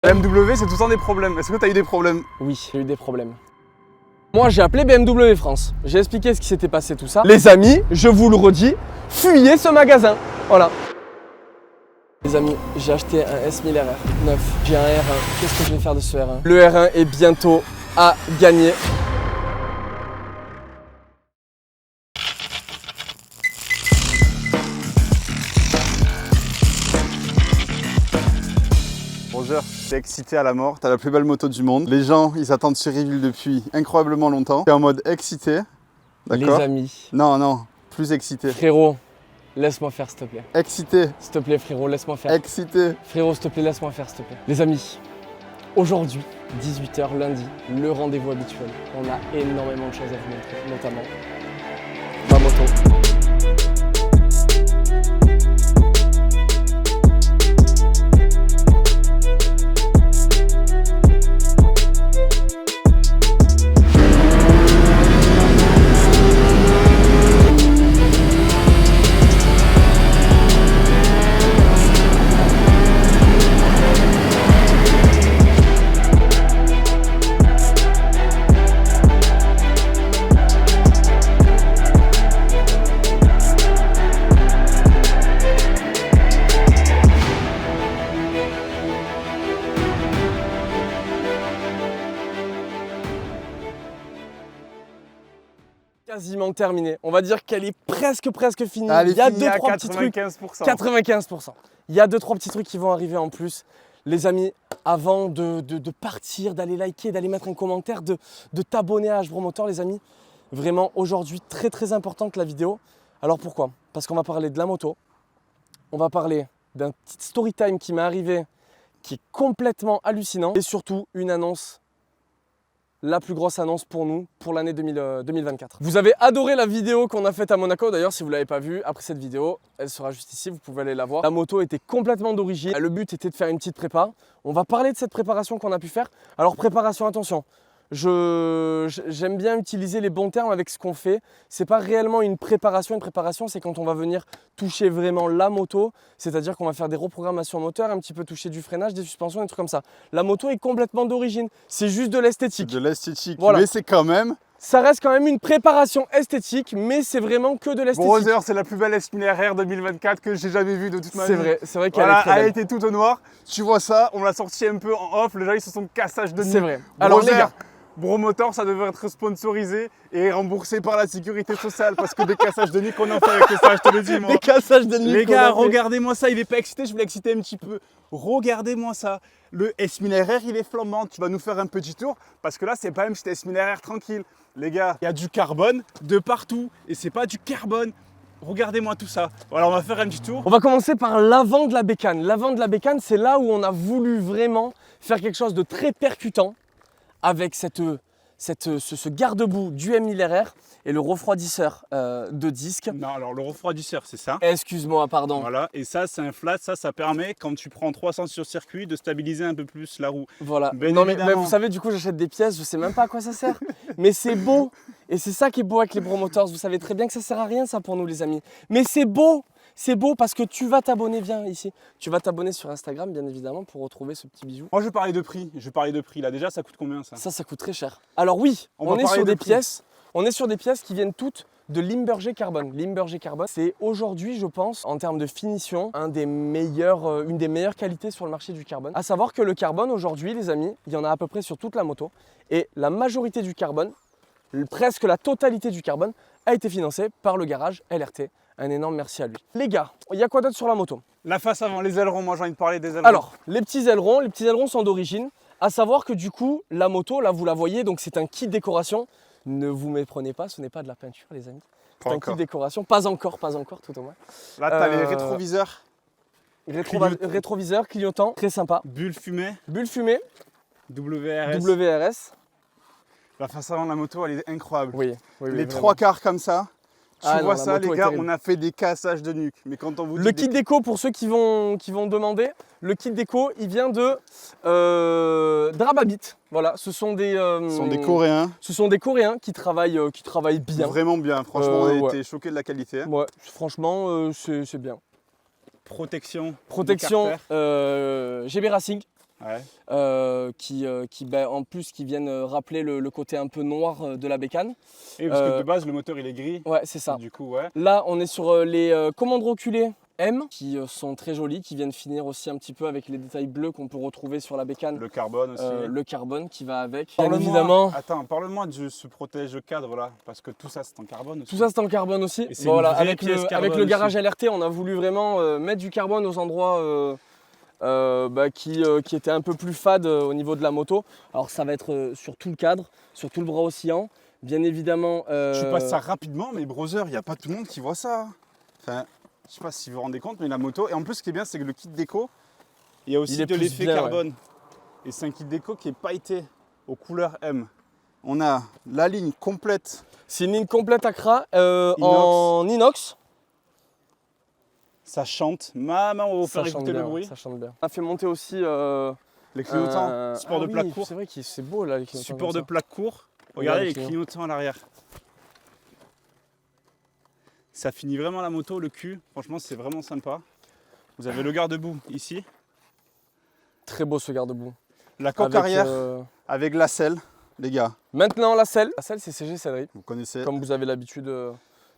BMW, c'est tout le temps des problèmes. Est-ce que tu as eu des problèmes? Oui, j'ai eu des problèmes. Moi, j'ai appelé BMW France. J'ai expliqué ce qui s'était passé, tout ça. Les amis, je vous le redis, fuyez ce magasin. Voilà. Les amis, j'ai acheté un S1000 RR 9. J'ai un R1. Qu'est-ce que je vais faire de ce R1? Le R1 est bientôt à gagner. Roger, t'es excité à la mort, t'as la plus belle moto du monde. Les gens, ils attendent sur Reveal depuis incroyablement longtemps. T'es en mode excité, d'accord? Les amis. Non, plus excité. Frérot, laisse-moi faire, s'il te plaît. Excité. S'il te plaît, frérot, laisse-moi faire. Excité. Frérot, s'il te plaît, laisse-moi faire, s'il te plaît. Les amis, aujourd'hui, 18 h lundi, le rendez-vous habituel. On a énormément de choses à vous montrer, notamment ma moto. Quasiment terminée. On va dire qu'elle est presque finie. Allez, il y a finie 2-3 à petits trucs. 95%. Il y a 2-3 petits trucs qui vont arriver en plus. Les amis, avant de partir, d'aller liker, d'aller mettre un commentaire, de t'abonner à H-Bro Motor, les amis. Vraiment, aujourd'hui, très importante la vidéo. Alors pourquoi? Parce qu'on va parler de la moto. On va parler d'un petit story time qui m'est arrivé, qui est complètement hallucinant. Et surtout, une annonce, la plus grosse annonce pour nous, pour l'année 2024. Vous avez adoré la vidéo qu'on a faite à Monaco. D'ailleurs, si vous ne l'avez pas vue, après cette vidéo, elle sera juste ici, vous pouvez aller la voir. La moto était complètement d'origine. Le but était de faire une petite prépa. On va parler de cette préparation qu'on a pu faire. Alors, préparation, attention. J'aime bien utiliser les bons termes avec ce qu'on fait. C'est pas réellement une préparation. Une préparation, c'est quand on va venir toucher vraiment la moto. C'est-à-dire qu'on va faire des reprogrammations moteur, un petit peu toucher du freinage, des suspensions, des trucs comme ça. La moto est complètement d'origine. C'est juste de l'esthétique. De l'esthétique, voilà. Mais c'est quand même... Ça reste quand même une préparation esthétique, mais c'est vraiment que de l'esthétique. Brother, c'est la plus belle S1000 RR 2024 que j'ai jamais vue de toute ma vie. C'est vrai qu'elle est voilà, très belle. elle était toute au noir. Tu vois ça, on l'a sorti un peu en off. Les gens, ils se sont cassage de nuit. C'est vrai. Brother, alors les gars, Bro Motor, ça devrait être sponsorisé et remboursé par la sécurité sociale parce que des cassages de nuit qu'on en fait avec ça, je te le dis moi. Des cassages de nuit. Les gars, regardez-moi ça, il est pas excité, je voulais exciter un petit peu. Regardez-moi ça. Le S1000 RR, il est flambant. Tu vas nous faire un petit tour parce que là, c'est pas un petit S1000 RR tranquille. Les gars, il y a du carbone de partout et c'est pas du carbone. Regardez-moi tout ça. Voilà, on va faire un petit tour. On va commencer par l'avant de la bécane. L'avant de la bécane, c'est là où on a voulu vraiment faire quelque chose de très percutant avec ce garde-boue du M1000 RR et le refroidisseur de disque. Non, alors le refroidisseur, c'est ça. Excuse-moi, pardon. Voilà, et ça, c'est un flat. Ça permet, quand tu prends 300 sur circuit, de stabiliser un peu plus la roue. Voilà. Bien non, mais évidemment. vous savez, du coup, j'achète des pièces, je sais même pas à quoi ça sert. Mais c'est beau. Et c'est ça qui est beau avec les Bro Motors. Vous savez très bien que ça sert à rien, ça, pour nous, les amis. Mais c'est beau. C'est beau parce que tu vas t'abonner, viens ici. Tu vas t'abonner sur Instagram, bien évidemment, pour retrouver ce petit bijou. Moi, je vais parler de prix. Là, déjà, ça coûte combien ça? Ça coûte très cher. Alors oui, on est sur des pièces. On est sur des pièces qui viennent toutes de Limburger Carbone. Limburger Carbone, c'est aujourd'hui, je pense, en termes de finition, une des meilleures qualités sur le marché du carbone. À savoir que le carbone, aujourd'hui, les amis, il y en a à peu près sur toute la moto. Et la majorité du carbone, presque la totalité du carbone, a été financée par le garage LRT. Un énorme merci à lui. Les gars, il y a quoi d'autre sur la moto? La face avant, les ailerons, moi j'ai envie de parler des ailerons. Alors, les petits ailerons sont d'origine. À savoir que du coup, la moto, là vous la voyez, donc c'est un kit décoration. Ne vous méprenez pas, ce n'est pas de la peinture, les amis. C'est un kit décoration, pas encore tout au moins. Là, tu as les rétroviseurs. Rétroviseur, clignotant, très sympa. Bulle fumée. WRS. La face avant de la moto, elle est incroyable. Oui, les trois quarts comme ça. Tu vois ça, les gars, terrible. on a fait des cassages de nuque. Mais quand on vous dit le kit déco, pour ceux qui vont demander, le kit déco, il vient de Drababit. Voilà, ce sont des Coréens. Ce sont des Coréens qui travaillent bien. Vraiment bien. Franchement, on a été choqués de la qualité. Ouais, franchement, c'est bien. Protection. GB Racing. en plus qui viennent rappeler le côté un peu noir de la bécane. Et parce que de base le moteur il est gris. Ouais, c'est ça. Du coup, ouais. Là, on est sur les commandes reculées M qui sont très jolies, qui viennent finir aussi un petit peu avec les détails bleus qu'on peut retrouver sur la bécane. Le carbone aussi. Le carbone qui va avec. Évidemment. Attends, parle-moi de ce protège-cadre là, parce que tout ça c'est en carbone aussi. Tout ça c'est en carbone aussi. Bon, voilà, avec le garage alerté, on a voulu vraiment mettre du carbone aux endroits qui étaient un peu plus fades au niveau de la moto. Alors ça va être sur tout le cadre, sur tout le bras oscillant. Bien évidemment. Je passe ça rapidement, mais brother, il n'y a pas tout le monde qui voit ça. Enfin, je sais pas si vous vous rendez compte, mais la moto. Et en plus, ce qui est bien, c'est que le kit déco, il y a aussi de l'effet carbone. Ouais. Et c'est un kit déco qui est pailleté aux couleurs M. On a la ligne complète. C'est une ligne complète Accra en inox. Ça chante. Maman, on va vous faire écouter le bruit. Ça chante bien. On a fait monter aussi les clignotants. Support de plaque court. C'est vrai que c'est beau là, les clignotants. Support de plaque court. Regardez les clignotants à l'arrière. Ça finit vraiment la moto, le cul. Franchement, c'est vraiment sympa. Vous avez le garde-boue ici. Très beau ce garde-boue. La coque arrière avec la selle, les gars. Maintenant la selle. La selle, c'est CG Sellerie. Vous connaissez. Comme vous avez l'habitude,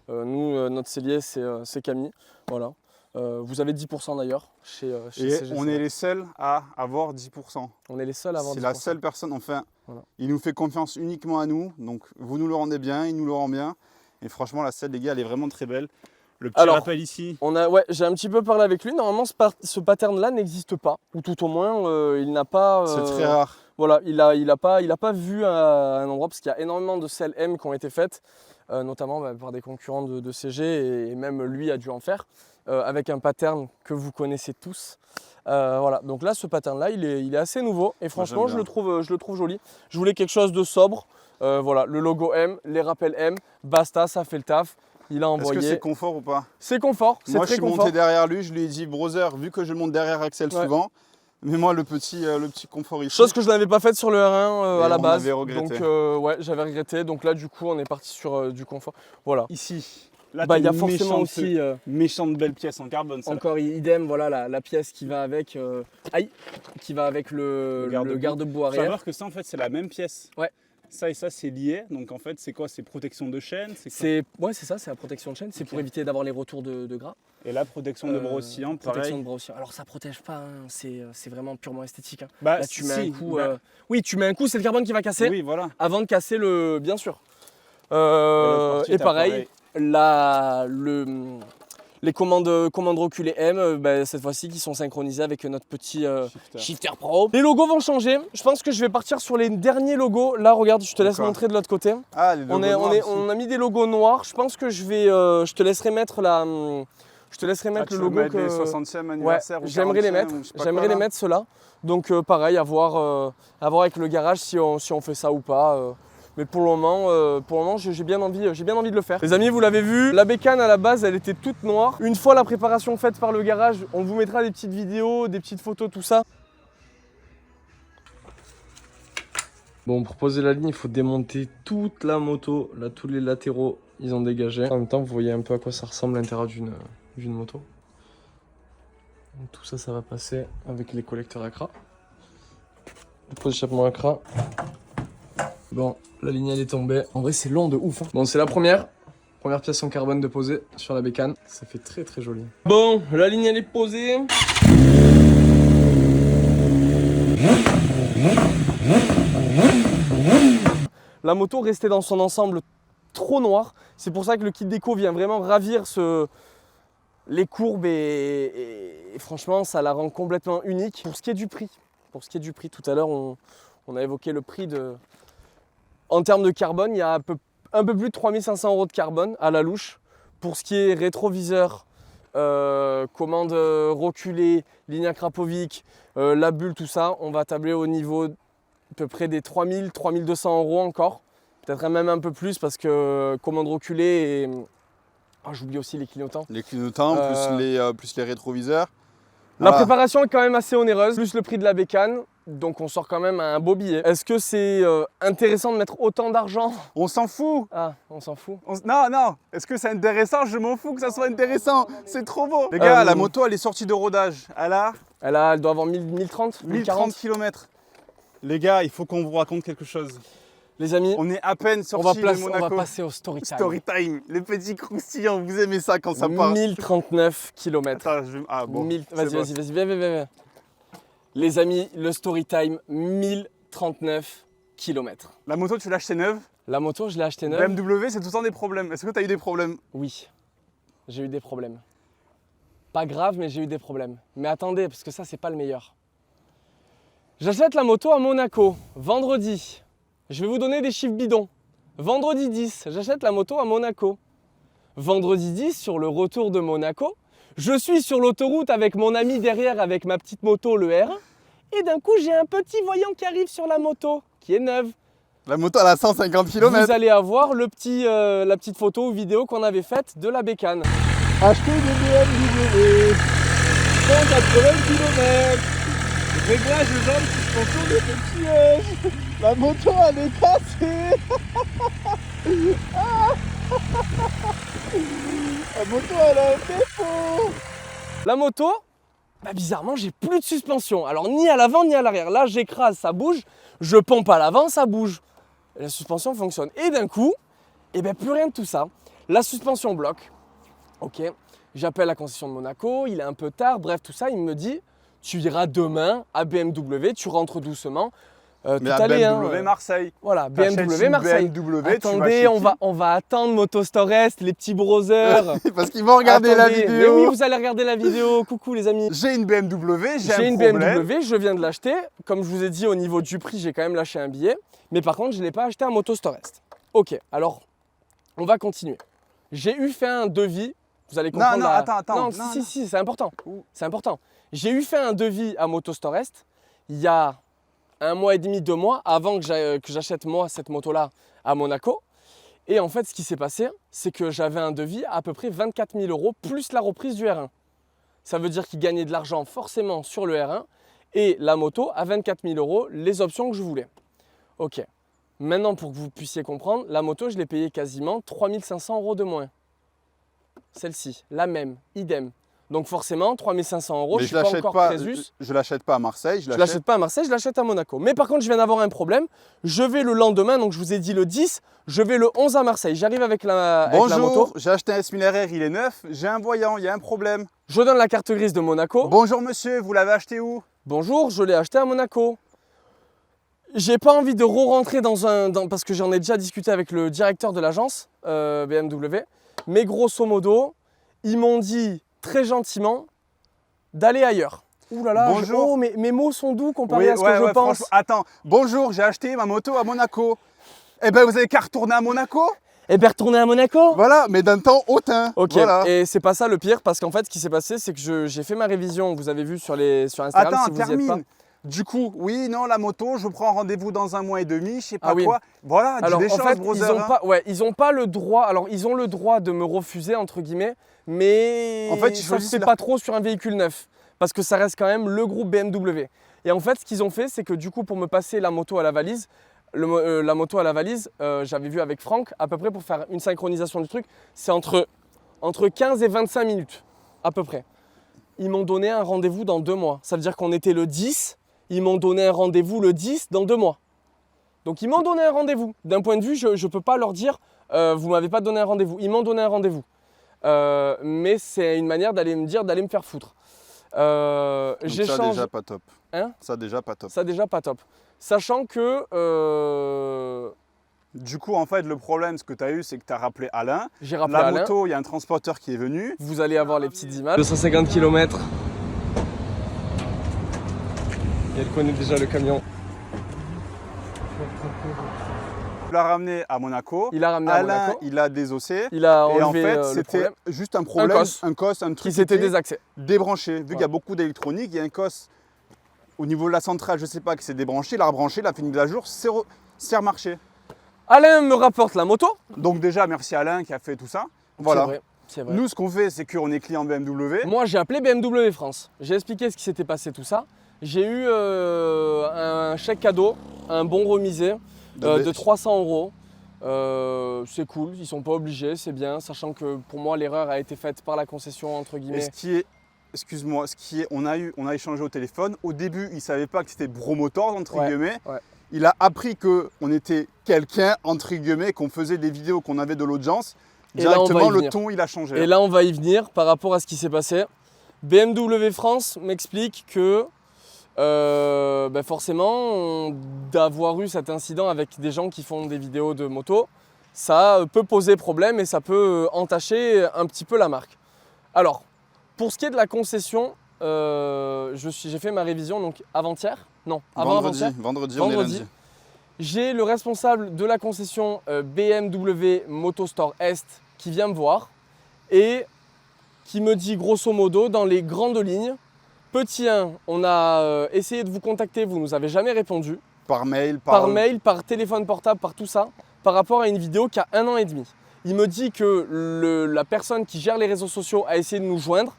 nous, notre cellier, c'est Camille. Voilà. Vous avez 10% d'ailleurs chez CG. On est les seuls à avoir 10%. On est les seuls à avoir 10%. C'est la seule personne, enfin, voilà. Il nous fait confiance uniquement à nous. Donc vous nous le rendez bien, il nous le rend bien. Et franchement, la selle, les gars, elle est vraiment très belle. Le petit rappel ici. J'ai un petit peu parlé avec lui. Normalement, ce pattern-là n'existe pas. Ou tout au moins, il n'a pas... C'est très rare. Voilà, il a pas vu à un endroit, parce qu'il y a énormément de selles M qui ont été faites, notamment par des concurrents de CG, et même lui a dû en faire, avec un pattern que vous connaissez tous. Voilà, donc là, ce pattern-là, il est assez nouveau, et franchement, je le trouve joli. Je voulais quelque chose de sobre. Voilà, le logo M, les rappels M, basta, ça fait le taf. Il a envoyé. Est-ce que c'est confort ou pas? C'est confort, c'est très confort. Moi, je suis monté derrière lui, je lui ai dit, brother, vu que je monte derrière Axel souvent, mets-moi le petit confort ici. Chose que je n'avais pas faite sur le R1 à la base. Regretté. Donc, j'avais regretté. Donc là, du coup, on est parti sur du confort. Voilà. Ici. Là, il y a forcément aussi méchante belle pièce en carbone. Encore idem, voilà la pièce qui va avec, qui va avec le garde-boue arrière. Il faut savoir que ça, en fait, c'est la même pièce. Ouais. Ça et ça, c'est lié. Donc en fait, c'est quoi? C'est protection de chaîne? C'est ça, c'est la protection de chaîne. C'est pour éviter d'avoir les retours de gras. Et la protection de bras oscillants, pareil. Protection de bras oscillants. Alors ça protège pas, hein. C'est vraiment purement esthétique. Hein. Bah, là, tu mets un coup. Oui, tu mets un coup, c'est le carbone qui va casser. Oui, voilà. Avant de casser le. Bien sûr. Et pareil, les commandes reculées M, cette fois-ci qui sont synchronisées avec notre petit shifter pro. Les logos vont changer. Je pense que je vais partir sur les derniers logos. Là, regarde, je te laisse montrer de l'autre côté. Ah, les logos noirs on a mis des logos noirs. Je pense que je te laisserai mettre le logo que... les 60e anniversaire ou j'aimerais les mettre. J'aimerais les mettre ceux-là. Donc pareil, à voir avec le garage si on fait ça ou pas. Mais pour le moment, j'ai bien envie de le faire. Les amis, vous l'avez vu, la bécane à la base, elle était toute noire. Une fois la préparation faite par le garage, on vous mettra des petites vidéos, des petites photos, tout ça. Bon, pour poser la ligne, il faut démonter toute la moto. Là, tous les latéraux, ils ont dégagé. En même temps, vous voyez un peu à quoi ça ressemble l'intérieur d'une moto. Donc, tout ça, ça va passer avec les collecteurs Accra. Le pot d'échappement Accra. Bon, la ligne elle est tombée. En vrai, c'est long de ouf. Hein. Bon, c'est la première pièce en carbone de poser sur la bécane. Ça fait très très joli. Bon, la ligne elle est posée. La moto restait dans son ensemble trop noir. C'est pour ça que le kit déco vient vraiment ravir les courbes et franchement, ça la rend complètement unique. Pour ce qui est du prix, tout à l'heure, on a évoqué le prix de... En termes de carbone, il y a un peu plus de 3500 € de carbone à la louche. Pour ce qui est rétroviseur, commande reculée, ligne à Krapovic, la bulle, tout ça, on va tabler au niveau à peu près des 3200 € encore. Peut-être même un peu plus parce que commande reculée et... Oh, j'oublie aussi les clignotants. Les clignotants plus les rétroviseurs. La préparation est quand même assez onéreuse, plus le prix de la bécane, donc on sort quand même un beau billet. Est-ce que c'est intéressant de mettre autant d'argent? On s'en fout. Ah, on s'en fout. Non. Est-ce que c'est intéressant? Je m'en fous que ça soit intéressant. C'est trop beau. Les gars, la moto, elle est sortie de rodage. Elle a Elle doit avoir 1030, 1030 km. Les gars, il faut qu'on vous raconte quelque chose. Les amis, On est à peine on sorti de va Monaco. passer au story time. Story time, les petits croustillants, vous aimez ça quand ça part. 1039 km. Attends, ah bon. Vas-y, viens. Les amis, le story time, 1039 km. La moto, tu l'as achetée neuve. La moto, je l'ai achetée neuve. BMW, c'est tout le temps des problèmes. Est-ce que tu as eu des problèmes? Oui, j'ai eu des problèmes. Pas grave, mais j'ai eu des problèmes. Mais attendez, parce que ça, c'est pas le meilleur. J'achète la moto à Monaco, vendredi. Je vais vous donner des chiffres bidons. Vendredi 10, j'achète la moto à Monaco. Vendredi 10, sur le retour de Monaco, je suis sur l'autoroute avec mon ami derrière avec ma petite moto, le R1. Et d'un coup, j'ai un petit voyant qui arrive sur la moto, qui est neuve. La moto, elle a 150 km. Vous allez avoir la petite photo ou vidéo qu'on avait faite de la bécane. Acheter une BMW, 180 km. Réglage de jambes, suspension de petit. La moto, elle est cassée. La moto, elle a un défaut. La moto, bah bizarrement, j'ai plus de suspension. Alors, ni à l'avant, ni à l'arrière. Là, j'écrase, ça bouge. Je pompe à l'avant, ça bouge. La suspension fonctionne. Et d'un coup, plus rien de tout ça. La suspension bloque. Ok, j'appelle la concession de Monaco. Il est un peu tard. Bref, tout ça, il me dit, tu iras demain à BMW, tu rentres doucement. Mais à BMW Marseille. Voilà, BMW Marseille. Attendez, on va attendre Motostore Est, les petits browsers. Parce qu'ils vont regarder la vidéo. Mais oui, vous allez regarder la vidéo. Coucou les amis. J'ai une BMW, j'ai une BMW, je viens de l'acheter. Comme je vous ai dit, au niveau du prix, j'ai quand même lâché un billet. Mais par contre, je ne l'ai pas acheté à Motostore Est. Ok, alors, on va continuer. J'ai fait un devis. Vous allez comprendre. Non, attends. Non, si, c'est important. C'est important. J'ai fait un devis à Motostore Est il y a 1 mois et demi, 2 mois, avant que j'achète moi cette moto-là à Monaco. Et en fait, ce qui s'est passé, c'est que j'avais un devis à peu près 24 000 € plus la reprise du R1. Ça veut dire qu'il gagnait de l'argent forcément sur le R1 et la moto à 24 000 € les options que je voulais. Ok. Maintenant, pour que vous puissiez comprendre, la moto, je l'ai payée quasiment 3 500 € de moins. Celle-ci, la même, idem. Donc forcément, 3 500 €, je ne suis pas encore Crésus. Je ne l'achète pas à Marseille. Je ne l'achète pas à Marseille, je l'achète à Monaco. Mais par contre, je viens d'avoir un problème. Je vais le lendemain, donc je vous ai dit le 10, je vais le 11 à Marseille. J'arrive avec la moto. Bonjour, j'ai acheté un S1000RR, il est neuf. J'ai un voyant, il y a un problème. Je donne la carte grise de Monaco. Bonjour monsieur, vous l'avez acheté où? Bonjour, je l'ai acheté à Monaco. J'ai pas envie de re-rentrer parce que j'en ai déjà discuté avec le directeur de l'agence BMW. Mais grosso modo, ils m'ont dit très gentiment d'aller ailleurs. Ouh là là, bonjour. Mes mots sont doux comparé à ce que je pense. Attends, bonjour, j'ai acheté ma moto à Monaco. Eh ben vous avez qu'à retourner à Monaco. Eh ben retourner à Monaco. Voilà, mais d'un temps hautain. Ok, voilà. Et c'est pas ça le pire, parce qu'en fait, ce qui s'est passé, c'est que j'ai fait ma révision, vous avez vu sur Instagram. Attends, si vous termine. Y êtes pas. Du coup, oui, non, la moto, je prends rendez-vous dans 1 mois et demi, je sais pas quoi. Voilà, alors, des en choses, fait, brother. ils ont pas le droit, alors ils ont le droit de me refuser, entre guillemets, mais en fait, ça se fait pas trop sur un véhicule neuf, parce que ça reste quand même le groupe BMW. Et en fait, ce qu'ils ont fait, c'est que du coup, pour me passer la moto à la valise, j'avais vu avec Franck, à peu près pour faire une synchronisation du truc, c'est entre 15 et 25 minutes, à peu près. Ils m'ont donné un rendez-vous dans 2 mois. Ça veut dire qu'on était le 10, ils m'ont donné un rendez-vous le 10 dans 2 mois. Donc ils m'ont donné un rendez-vous. D'un point de vue, je ne peux pas leur dire vous ne m'avez pas donné un rendez-vous. Ils m'ont donné un rendez-vous. Mais c'est une manière d'aller me dire d'aller me faire foutre. Ça déjà pas top. Hein? Ça déjà pas top. Ça déjà pas top. Sachant que... Du coup, en fait, le problème, ce que tu as eu, c'est que tu as rappelé Alain. J'ai rappelé Alain. La moto, il y a un transporteur qui est venu. Vous allez avoir les petites images. 250 km. Et elle connaît déjà le camion. Tu l'as ramené à Monaco. Il a ramené Alain, à Monaco. il a désossé. Il a et en enlevé fait, c'était juste un problème. Un COS, un truc qui s'était désaxé. Débranché. Vu qu'il y a beaucoup d'électronique, il y a un COS au niveau de la centrale, je ne sais pas, qui s'est débranché. Il a rebranché, il a fait une mise à jour, c'est remarché. Alain me rapporte la moto. Donc déjà, merci Alain qui a fait tout ça. Voilà. C'est vrai. Nous, ce qu'on fait, c'est qu'on est client BMW. Moi, j'ai appelé BMW France. J'ai expliqué ce qui s'était passé, tout ça. J'ai eu un chèque cadeau, un bon remisé de 300 €. C'est cool, ils ne sont pas obligés, c'est bien, sachant que pour moi, l'erreur a été faite par la concession, entre guillemets. Et ce qui est excuse-moi, on a échangé au téléphone. Au début, il ne savait pas que c'était Bromotors, entre guillemets. Ouais. Il a appris qu'on était quelqu'un, entre guillemets, qu'on faisait des vidéos, qu'on avait de l'audience. Et là, on va Directement, y le venir. ton, il a changé. Et là, on va y venir par rapport à ce qui s'est passé. BMW France m'explique que forcément, d'avoir eu cet incident avec des gens qui font des vidéos de moto, ça peut poser problème et ça peut entacher un petit peu la marque. Alors, pour ce qui est de la concession, j'ai fait ma révision donc avant-hier. Non, avant-avant-hier. Vendredi, on est lundi. J'ai le responsable de la concession BMW Motostore Est qui vient me voir et qui me dit grosso modo dans les grandes lignes, petit 1, on a essayé de vous contacter, vous ne nous avez jamais répondu. Par mail, Par téléphone portable, par tout ça, par rapport à une vidéo qui a 1 an et demi. Il me dit que la personne qui gère les réseaux sociaux a essayé de nous joindre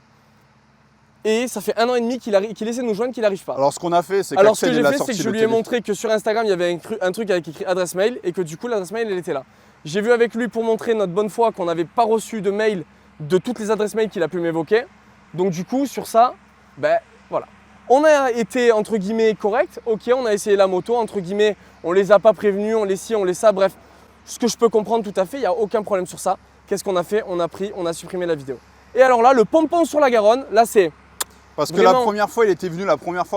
et ça fait 1 an et demi qu'il essaie de nous joindre, qu'il n'arrive pas. Alors ce qu'on a fait, c'est Alors ce que j'ai fait, c'est que je lui ai montré que sur Instagram, il y avait un truc avec écrit adresse mail et que du coup, l'adresse mail, elle était là. J'ai vu avec lui pour montrer notre bonne foi qu'on n'avait pas reçu de mail de toutes les adresses mail qu'il a pu m'évoquer. Donc du coup, sur ça, voilà. On a été, entre guillemets, correct. Ok, on a essayé la moto, entre guillemets, on les a pas prévenus, on les ci, on les ça, bref. Ce que je peux comprendre tout à fait, il n'y a aucun problème sur ça. Qu'est-ce qu'on a fait? On a supprimé la vidéo. Et alors là, le pompon sur la Garonne, là c'est... Parce que vraiment... la première fois, il était venu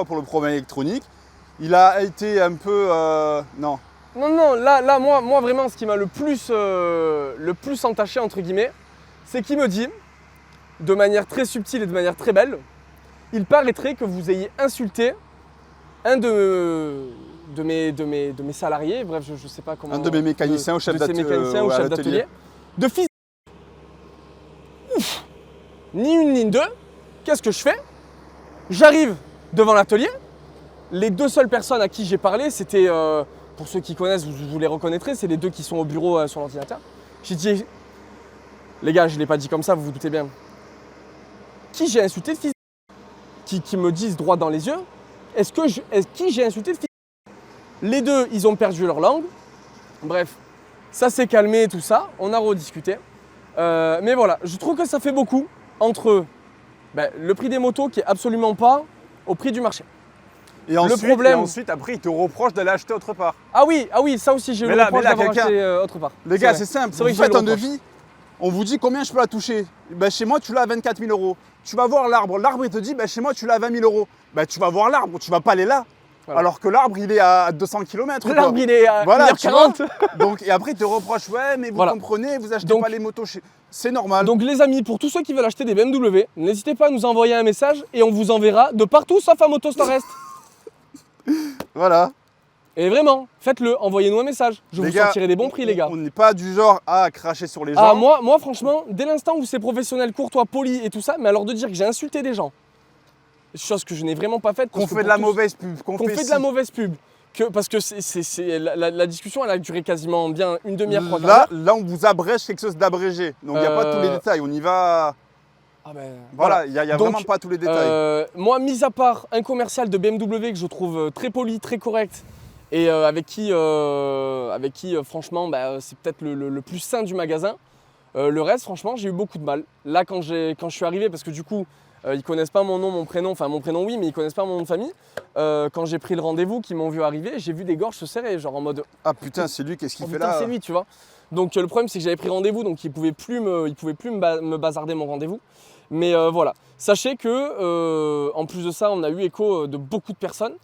pour le problème électronique. Il a été un peu... non. Non, là moi vraiment, ce qui m'a le plus entaché, entre guillemets, c'est qu'il me dit, de manière très subtile et de manière très belle, il paraîtrait que vous ayez insulté un de mes salariés, bref, je ne sais pas comment... Un de mes mécaniciens ou chef d'atelier. De fils... Ouf. Ni une, ni deux. Qu'est-ce que je fais? J'arrive devant l'atelier. Les 2 seules personnes à qui j'ai parlé, c'était, pour ceux qui connaissent, vous les reconnaîtrez, c'est les 2 qui sont au bureau sur l'ordinateur. J'ai dit, les gars, je ne l'ai pas dit comme ça, vous vous doutez bien. Qui j'ai insulté de fils qui me disent droit dans les yeux, qui j'ai insulté de fils? Les 2, ils ont perdu leur langue. Bref, ça s'est calmé, tout ça, on a rediscuté. Mais voilà, je trouve que ça fait beaucoup entre le prix des motos qui est absolument pas au prix du marché. Et ensuite, après, il te reproche d'aller acheter autre part. Ah oui, ça aussi, j'ai eu le reproche d'avoir acheté autre part. Les gars, c'est simple, vous faites un devis, on vous dit combien je peux la toucher. Chez moi, tu l'as à 24 000 €. Tu vas voir l'arbre, il te dit, chez moi, tu l'as à 20 000 €. Tu vas voir l'arbre, tu vas pas aller là. Voilà. Alors que l'arbre, il est à 200 km. L'arbre, il est à 1h40. Donc, et après, il te reproche, ouais, mais vous comprenez, vous achetez pas les motos chez... C'est normal. Donc les amis, pour tous ceux qui veulent acheter des BMW, n'hésitez pas à nous envoyer un message et on vous enverra de partout sauf à Motostore Est. Voilà. Et vraiment, faites-le, envoyez-nous un message. Je vous sortirai des bons prix, les gars. On n'est pas du genre à cracher sur les gens. Moi, franchement, dès l'instant où c'est professionnel, courtois, poli et tout ça, mais alors de dire que j'ai insulté des gens, chose que je n'ai vraiment pas faite. Qu'on fait de la mauvaise pub. Qu'on fait de la mauvaise pub. Parce que la discussion, elle a duré quasiment bien une demi-heure, 3 quarts d'heure. Là, on vous abrège quelque chose d'abrégé. Donc, il n'y a pas tous les détails. On y va... Voilà, il n'y a vraiment pas tous les détails. Moi, mis à part un commercial de BMW que je trouve très poli, très correct, et avec qui franchement, c'est peut-être le plus sain du magasin, le reste, franchement, j'ai eu beaucoup de mal. Là, quand je suis arrivé, parce que du coup, ils connaissent pas mon nom, mon prénom, enfin mon prénom oui, mais ils connaissent pas mon nom de famille. Quand j'ai pris le rendez-vous, qu'ils m'ont vu arriver, j'ai vu des gorges se serrer, genre en mode... Ah putain, c'est lui, qu'est-ce qu'il fait là? C'est lui, tu vois. Donc le problème, c'est que j'avais pris rendez-vous, donc ils pouvaient plus me bazarder mon rendez-vous. Mais voilà, sachez que en plus de ça, on a eu écho de beaucoup de personnes.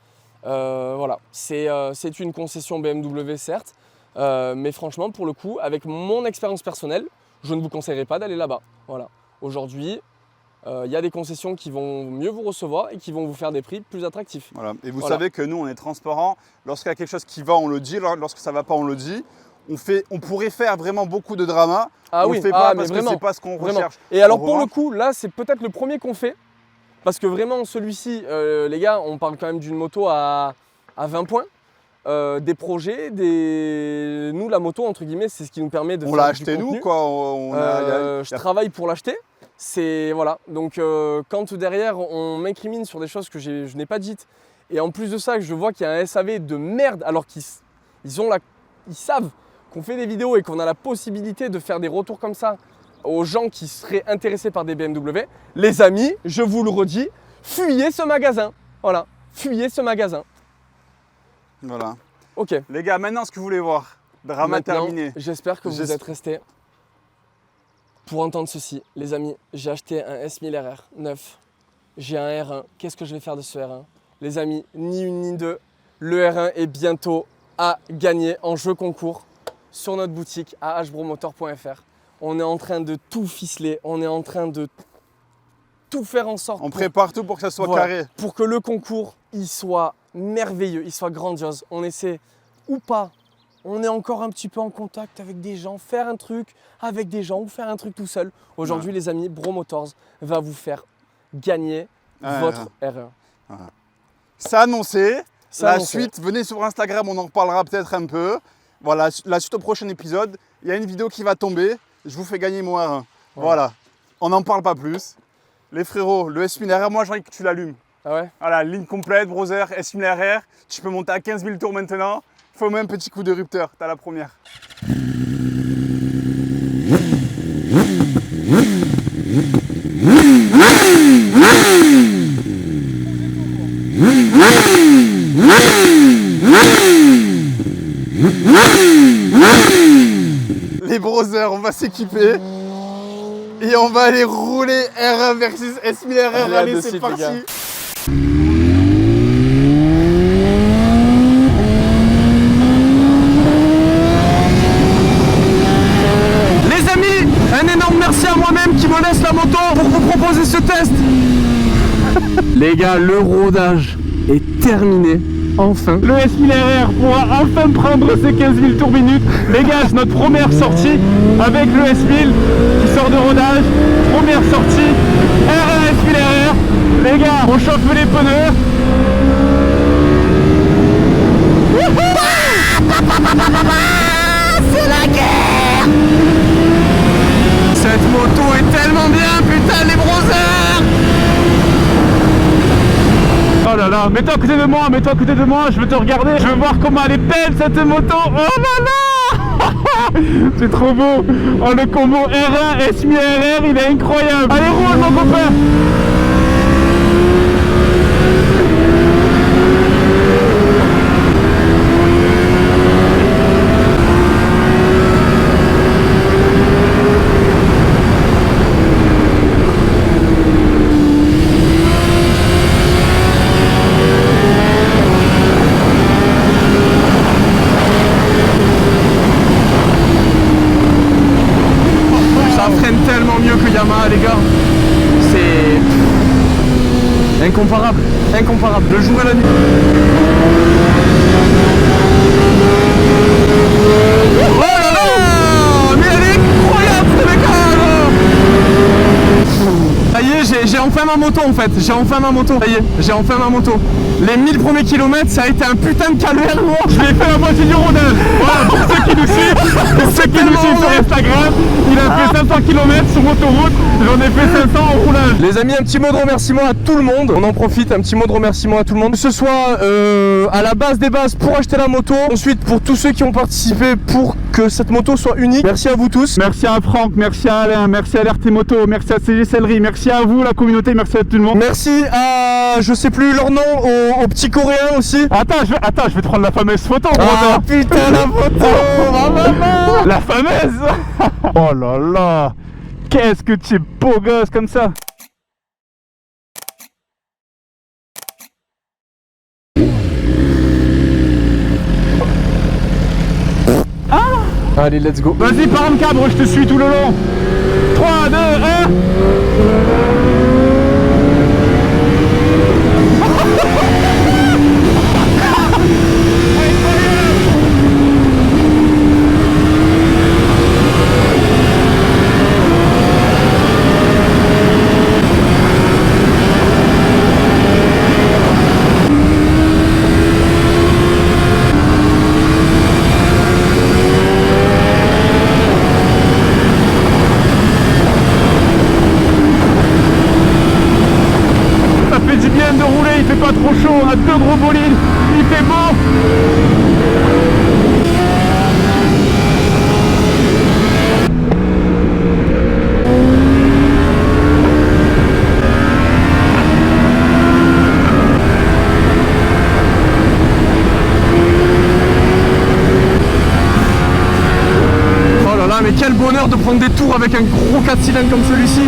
Voilà, c'est une concession BMW certes, mais franchement, pour le coup, avec mon expérience personnelle, je ne vous conseillerais pas d'aller là-bas. Voilà, aujourd'hui, y a des concessions qui vont mieux vous recevoir et qui vont vous faire des prix plus attractifs. Voilà. Et vous savez que nous, on est transparent. Lorsqu'il y a quelque chose qui va, on le dit. Lorsque ça ne va pas, on le dit. On pourrait faire vraiment beaucoup de drama. On ne le fait pas parce que c'est pas ce qu'on recherche. Et alors pour le coup, là, c'est peut-être le premier qu'on fait. Parce que vraiment, celui-ci, les gars, on parle quand même d'une moto à 20 points. Des projets, nous la moto entre guillemets, c'est ce qui nous permet de on l'a acheté nous quoi. Je travaille pour l'acheter. C'est voilà. Donc quand derrière on m'incrimine sur des choses que je n'ai pas dites, et en plus de ça que je vois qu'il y a un SAV de merde alors qu'ils savent qu'on fait des vidéos et qu'on a la possibilité de faire des retours comme ça aux gens qui seraient intéressés par des BMW, les amis, je vous le redis, fuyez ce magasin. Voilà, fuyez ce magasin. Voilà. Ok. Les gars, maintenant, ce que vous voulez voir, drama Maintenant, terminé. j'espère que vous êtes restés pour entendre ceci. Les amis, j'ai acheté un S1000RR 9. J'ai un R1. Qu'est-ce que je vais faire de ce R1? Les amis, ni une ni deux, le R1 est bientôt à gagner en jeu concours sur notre boutique à hbromotor.fr. On est en train de tout ficeler, on est en train de tout faire en sorte On prépare tout pour que ça soit voilà, carré. pour que le concours il soit merveilleux, il soit grandiose. On essaie ou pas, on est encore un petit peu en contact avec des gens, faire un truc avec des gens ou faire un truc tout seul. Aujourd'hui les amis, Bro Motors va vous faire gagner votre R1. Voilà. C'est annoncé. C'est La annoncé. suite, venez sur Instagram, on en reparlera peut-être un peu. Voilà, la suite au prochain épisode. Il y a une vidéo qui va tomber. Je vous fais gagner mon R1. Voilà. On n'en parle pas plus. Les frérots, le S1000RR, moi j'ai envie que tu l'allumes. Ah ouais? Voilà, ligne complète, browser, S1000RR. Tu peux monter à 15 000 tours maintenant. Fais-moi un petit coup de rupteur. T'as la première. Les browsers, on va s'équiper et on va aller rouler R1 versus S1000RR. Allez, c'est parti. Les amis, un énorme merci à moi-même qui me laisse la moto pour vous proposer ce test. Les gars, le rodage est terminé. Enfin. Le S1000RR pourra enfin prendre ses 15 000 tours minutes. Les gars, c'est notre première sortie avec le S1000 qui sort de rodage. Première sortie, R1 S1000RR. Les gars, on chauffe les pneus. C'est la guerre. Cette moto est tellement bien, putain, les browsers. Oh là là, mets-toi à côté de moi, mets-toi à côté de moi, je veux te regarder, je veux voir comment elle est belle cette moto. Oh là là. C'est trop beau. Oh, le combo R1 S1000RR, il est incroyable. Allez, roule mon copain. Ça freine tellement mieux que Yamaha, les gars. C'est incomparable, incomparable. Le jour et la nuit. Oh là là, mais elle est incroyable, ce mec. Ça y est, j'ai enfin ma moto en fait. J'ai enfin ma moto. Ça y est, j'ai enfin ma moto. Les 1000 premiers kilomètres, ça a été un putain de calvaire. Je l'ai fait la moitié du rodage. Voilà, pour ceux qui nous suivent, sur Instagram, il a fait 500 km sur autoroute, j'en ai fait 500 en roulage. Les amis, un petit mot de remerciement à tout le monde. On en profite, un petit mot de remerciement à tout le monde. Que ce soit à la base des bases pour acheter la moto. Ensuite, pour tous ceux qui ont participé pour que cette moto soit unique. Merci à vous tous. Merci à Franck, merci à Alain, merci à l'RT Moto, merci à CG Sellerie, merci à vous la communauté, merci à tout le monde. Merci à, je sais plus leur nom, aux petits coréens aussi. Attends, je vais te prendre la fameuse photo. Ah putain, la photo. Ma maman. La fameuse. Oh là là, qu'est-ce que tu es beau gosse comme ça. Allez, let's go. Vas-y, par un cabre, je te suis tout le long. 3, 2, 1. bonheur de prendre des tours avec un gros 4 cylindres comme celui-ci.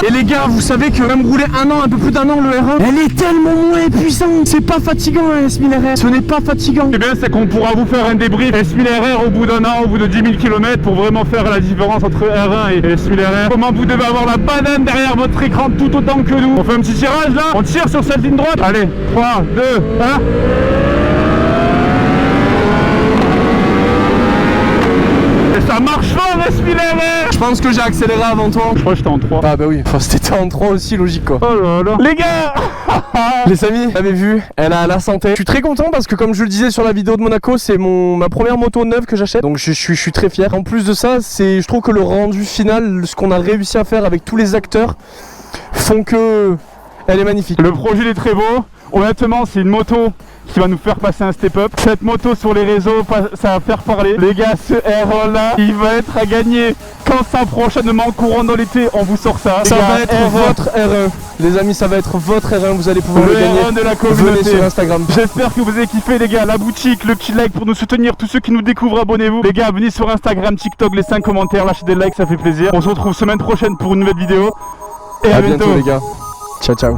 Et les gars, vous savez que même rouler un peu plus d'un an le R1, elle est tellement moins puissante. C'est pas fatigant un S1000RR, ce n'est pas fatigant. Ce qui est bien, c'est qu'on pourra vous faire un débrief S1000RR au bout d'un an, au bout de 10 000 km pour vraiment faire la différence entre R1 et S1000RR. Comment vous devez avoir la banane derrière votre écran tout autant que nous. On fait un petit tirage là, on tire sur cette ligne droite. Allez, 3, 2, 1. Ça marche fort, S1000RR. Je pense que j'ai accéléré avant toi. Je crois que j'étais en 3. Ah bah oui, enfin, c'était en 3 aussi, logique quoi. Oh là là. Les gars. Les amis, vous avez vu, elle a la santé. Je suis très content parce que comme je le disais sur la vidéo de Monaco, c'est ma première moto neuve que j'achète. Donc je suis très fier. En plus de ça, je trouve que le rendu final, ce qu'on a réussi à faire avec tous les acteurs, font que elle est magnifique. Le projet il est très beau. Honnêtement, c'est une moto qui va nous faire passer un step-up. Cette moto sur les réseaux, ça va faire parler. Les gars, ce R1 là, il va être à gagner. Quand ça prochainement, courant dans l'été, on vous sort ça. Ça va être votre R1. Les amis, ça va être votre R1, vous allez pouvoir le gagner. R1 de la communauté. Venez sur Instagram. J'espère que vous avez kiffé les gars, la boutique, le petit like pour nous soutenir, tous ceux qui nous découvrent, abonnez-vous. Les gars, venez sur Instagram, TikTok, les 5 commentaires, lâchez des likes, ça fait plaisir. On se retrouve semaine prochaine pour une nouvelle vidéo. Et à bientôt les gars. Ciao ciao.